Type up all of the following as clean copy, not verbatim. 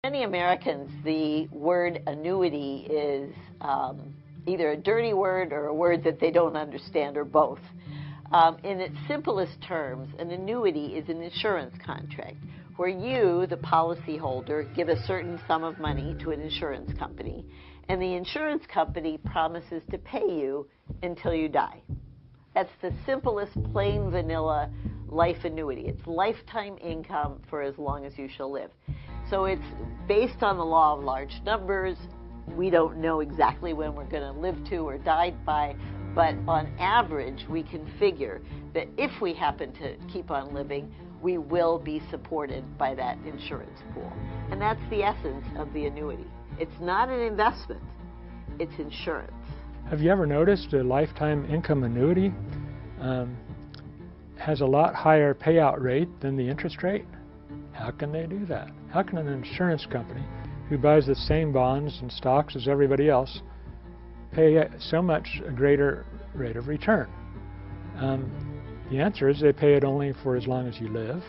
Many Americans, the word annuity is either a dirty word or a word that they don't understand, or both. In its simplest terms, an annuity is an insurance contract where you, the policyholder, give a certain sum of money to an insurance company, and the insurance company promises to pay you until you die. That's the simplest, plain vanilla life annuity. It's lifetime income for as long as you shall live. So it's based on the law of large numbers. We don't know exactly when we're going to live to or die by, but on average, we can figure that if we happen to keep on living, we will be supported by that insurance pool. And that's the essence of the annuity. It's not an investment, it's insurance. Have you ever noticed a lifetime income annuity has a lot higher payout rate than the interest rate? How can they do that? How can an insurance company who buys the same bonds and stocks as everybody else pay so much a greater rate of return? The answer is they pay it only for as long as you live,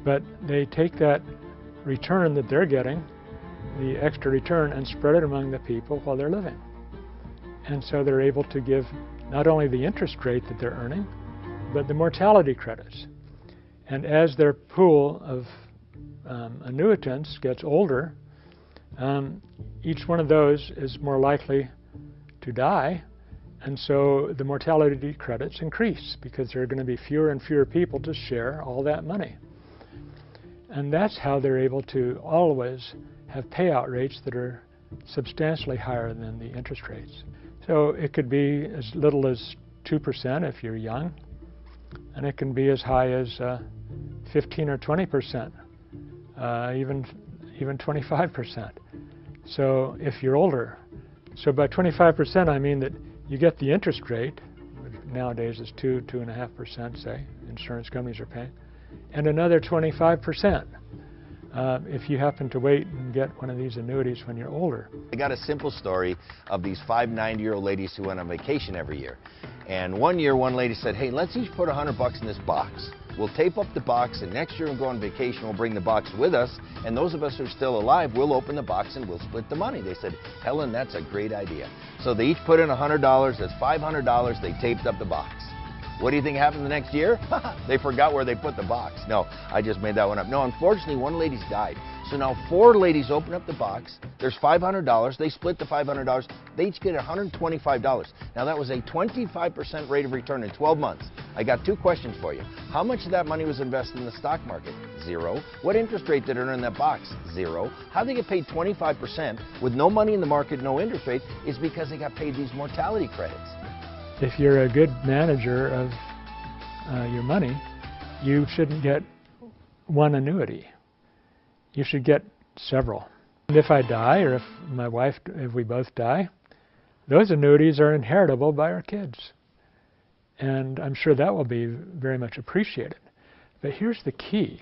but they take that return that they're getting, the extra return, and spread it among the people while they're living. And so they're able to give not only the interest rate that they're earning, but the mortality credits. And as their pool of annuitants gets older, each one of those is more likely to die, and so the mortality credits increase because there are going to be fewer and fewer people to share all that money. And that's how they're able to always have payout rates that are substantially higher than the interest rates. So it could be as little as 2% if you're young, and it can be as high as 15 or 20%, even 25%. So if you're older, so by 25% I mean that you get the interest rate, which nowadays is 2.5%, say, insurance companies are paying, and another 25%. If you happen to wait and get one of these annuities when you're older. I got a simple story of these 5 90-year-old ladies who went on vacation every year. And one year, one lady said, hey, let's each put $100 in this box. We'll tape up the box, and next year we'll go on vacation, we'll bring the box with us, and those of us who are still alive, we'll open the box and we'll split the money. They said, Helen, that's a great idea. So they each put in $100, that's $500, they taped up the box. What do you think happened the next year? They forgot where they put the box. No, I just made that one up. No, unfortunately, one lady's died. So now 4 ladies open up the box. There's $500. They split the $500. They each get $125. Now, that was a 25% rate of return in 12 months. I got 2 questions for you. How much of that money was invested in the stock market? 0. What interest rate did it earn in that box? 0. How they get paid 25% with no money in the market, no interest rate, is because they got paid these mortality credits. If you're a good manager of your money, you shouldn't get one annuity. You should get several. And if I die, or if my wife, if we both die, those annuities are inheritable by our kids. And I'm sure that will be very much appreciated. But here's the key.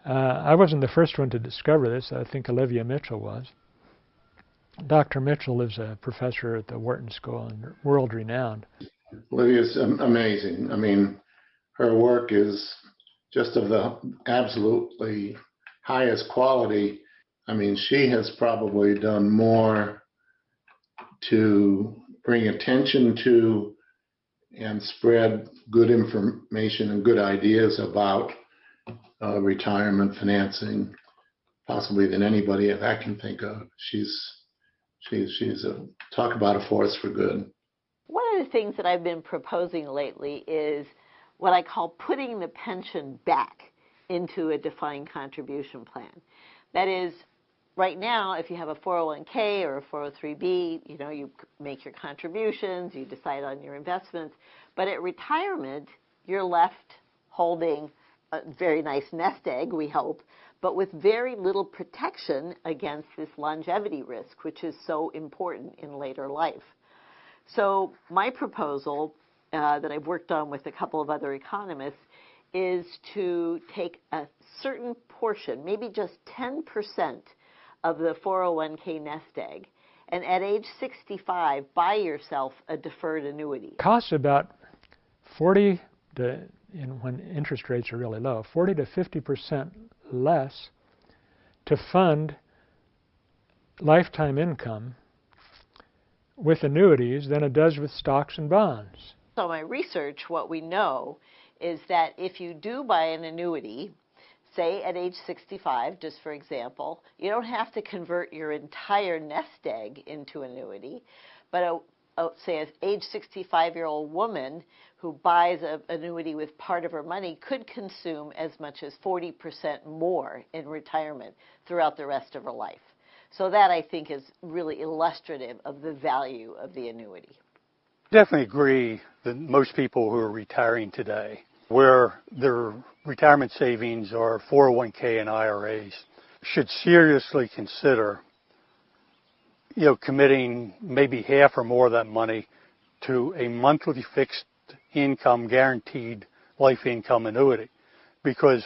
I wasn't the first one to discover this. I think Olivia Mitchell was. Dr. Mitchell is a professor at the Wharton School and world-renowned. Olivia's amazing. I mean, her work is just of the absolutely highest quality. I mean, she has probably done more to bring attention to and spread good information and good ideas about retirement financing, possibly than anybody I can think of. She's a talk about a force for good. One of the things that I've been proposing lately is what I call putting the pension back into a defined contribution plan. That is, right now, if you have a 401k or a 403b, you make your contributions, you decide on your investments, but at retirement, you're left holding a very nice nest egg, we hope, but with very little protection against this longevity risk, which is so important in later life. So my proposal that I've worked on with a couple of other economists is to take a certain portion, maybe just 10% of the 401k nest egg, and at age 65, buy yourself a deferred annuity. It costs about 40 when interest rates are really low, 40 to 50% less to fund lifetime income with annuities than it does with stocks and bonds. So my research, what we know is that if you do buy an annuity, say at age 65, just for example, you don't have to convert your entire nest egg into annuity, but say an age 65-year-old woman who buys an annuity with part of her money could consume as much as 40% more in retirement throughout the rest of her life. So that, I think, is really illustrative of the value of the annuity. Definitely agree that most people who are retiring today, where their retirement savings are 401k and IRAs, should seriously consider, committing maybe half or more of that money to a monthly fixed income guaranteed life income annuity. Because,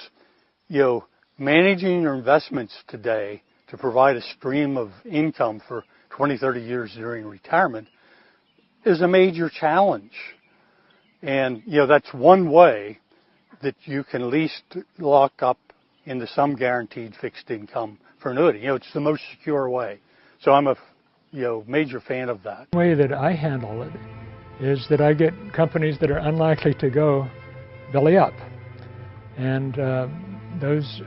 managing your investments today to provide a stream of income for 20, 30 years during retirement is a major challenge. And, that's one way that you can at least lock up into some guaranteed fixed income for annuity. It's the most secure way. So I'm a major fan of that. The way that I handle it is that I get companies that are unlikely to go belly up. And those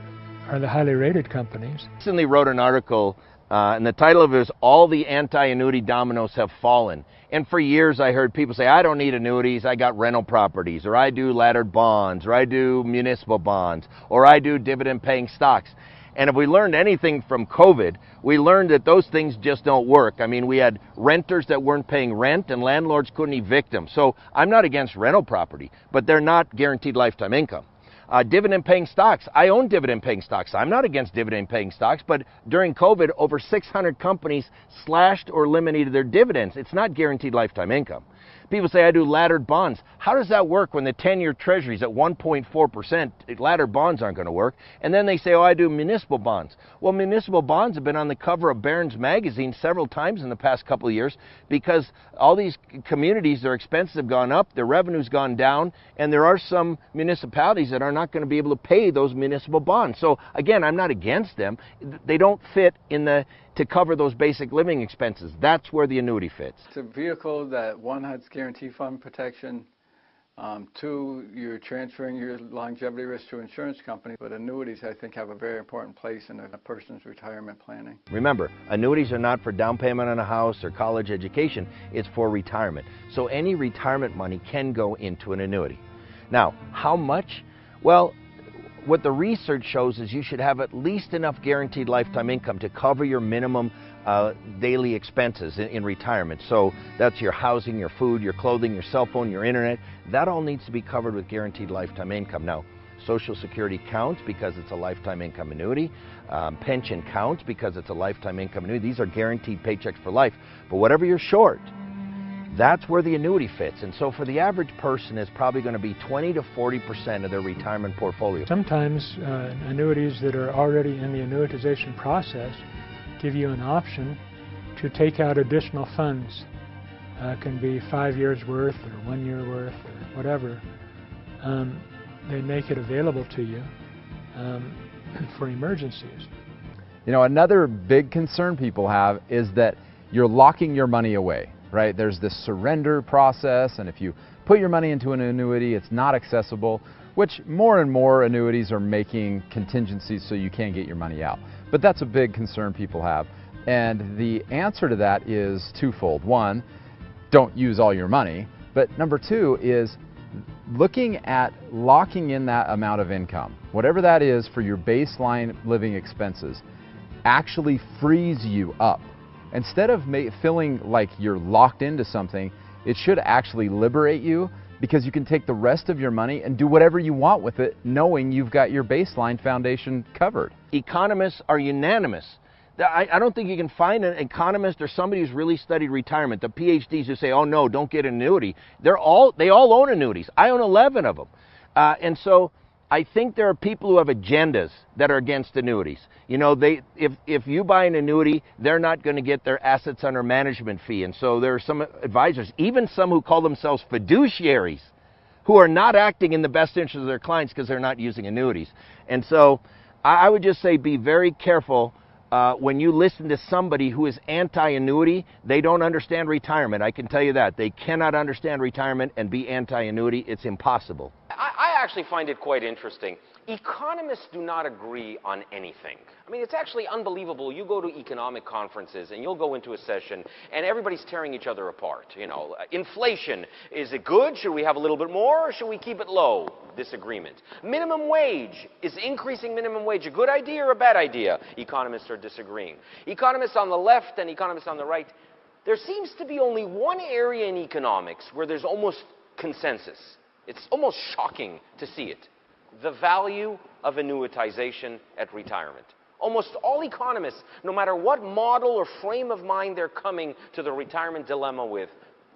are the highly rated companies. I recently wrote an article, and the title of it is All the Anti-Annuity Dominoes Have Fallen. And for years I heard people say, I don't need annuities, I got rental properties, or I do laddered bonds, or I do municipal bonds, or I do dividend-paying stocks. And if we learned anything from COVID, we learned that those things just don't work. I mean, we had renters that weren't paying rent, and landlords couldn't evict them. So I'm not against rental property, but they're not guaranteed lifetime income. Dividend-paying stocks. I own dividend-paying stocks. I'm not against dividend-paying stocks, but during COVID, over 600 companies slashed or eliminated their dividends. It's not guaranteed lifetime income. People say, I do laddered bonds. How does that work when the 10-year Treasury is at 1.4%? Laddered bonds aren't going to work. And then they say, oh, I do municipal bonds. Well, municipal bonds have been on the cover of Barron's magazine several times in the past couple of years because all these communities, their expenses have gone up, their revenue's gone down, and there are some municipalities that are not going to be able to pay those municipal bonds. So, again, I'm not against them. They don't fit to cover those basic living expenses. That's where the annuity fits. It's a vehicle that, one, has guarantee fund protection. Two, you're transferring your longevity risk to an insurance company. But annuities, I think, have a very important place in a person's retirement planning. Remember, annuities are not for down payment on a house or college education. It's for retirement. So any retirement money can go into an annuity. Now, how much? Well, what the research shows is you should have at least enough guaranteed lifetime income to cover your minimum daily expenses in retirement. So that's your housing, your food, your clothing, your cell phone, your internet. That all needs to be covered with guaranteed lifetime income. Now, Social Security counts because it's a lifetime income annuity. Pension counts because it's a lifetime income annuity. These are guaranteed paychecks for life. But whatever you're short, that's where the annuity fits. And so for the average person, it's probably going to be 20 to 40% of their retirement portfolio. Sometimes annuities that are already in the annuitization process give you an option to take out additional funds. Can be 5 years worth or 1 year worth or whatever. They make it available to you for emergencies. Another big concern people have is that you're locking your money away. Right? There's this surrender process, and if you put your money into an annuity, it's not accessible, which more and more annuities are making contingencies so you can't get your money out. But that's a big concern people have. And the answer to that is twofold. One, don't use all your money. But number two is looking at locking in that amount of income, whatever that is for your baseline living expenses, actually frees you up. Instead of feeling like you're locked into something, it should actually liberate you because you can take the rest of your money and do whatever you want with it, knowing you've got your baseline foundation covered. Economists are unanimous. I don't think you can find an economist or somebody who's really studied retirement, the PhDs who say, oh no, don't get an annuity. They all own annuities. I own 11 of them. And so I think there are people who have agendas that are against annuities. If you buy an annuity, they're not going to get their assets under management fee. And so there are some advisors, even some who call themselves fiduciaries, who are not acting in the best interest of their clients because they're not using annuities. And so I would just say be very careful when you listen to somebody who is anti-annuity. They don't understand retirement. I can tell you that. They cannot understand retirement and be anti-annuity. It's impossible. I actually find it quite interesting. Economists do not agree on anything. I mean, it's actually unbelievable. You go to economic conferences and you'll go into a session and everybody's tearing each other apart. You know, inflation, is it good? Should we have a little bit more or should we keep it low? Disagreement. Minimum wage, is increasing minimum wage a good idea or a bad idea? Economists are disagreeing. Economists on the left and economists on the right, there seems to be only one area in economics where there's almost consensus. It's almost shocking to see it. The value of annuitization at retirement. Almost all economists, no matter what model or frame of mind they're coming to the retirement dilemma with,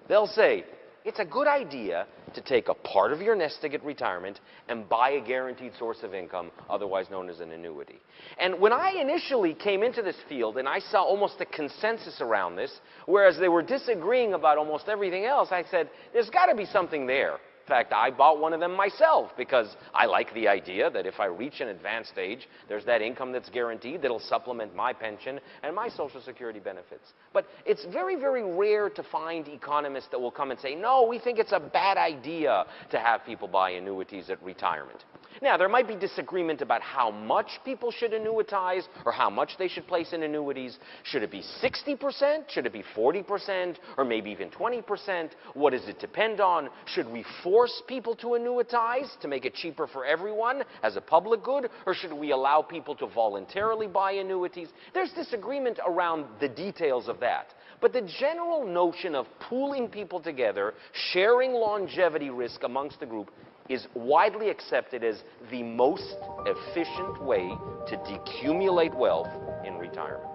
they'll say, it's a good idea to take a part of your nest egg at retirement and buy a guaranteed source of income, otherwise known as an annuity. And when I initially came into this field and I saw almost a consensus around this, whereas they were disagreeing about almost everything else, I said, there's got to be something there. In fact, I bought one of them myself because I like the idea that if I reach an advanced age, there's that income that's guaranteed that'll supplement my pension and my Social Security benefits. But it's very, very rare to find economists that will come and say, no, we think it's a bad idea to have people buy annuities at retirement. Now, there might be disagreement about how much people should annuitize or how much they should place in annuities. Should it be 60%? Should it be 40%? Or maybe even 20%? What does it depend on? Should we force people to annuitize to make it cheaper for everyone as a public good? Or should we allow people to voluntarily buy annuities? There's disagreement around the details of that. But the general notion of pooling people together, sharing longevity risk amongst the group, is widely accepted as the most efficient way to decumulate wealth in retirement.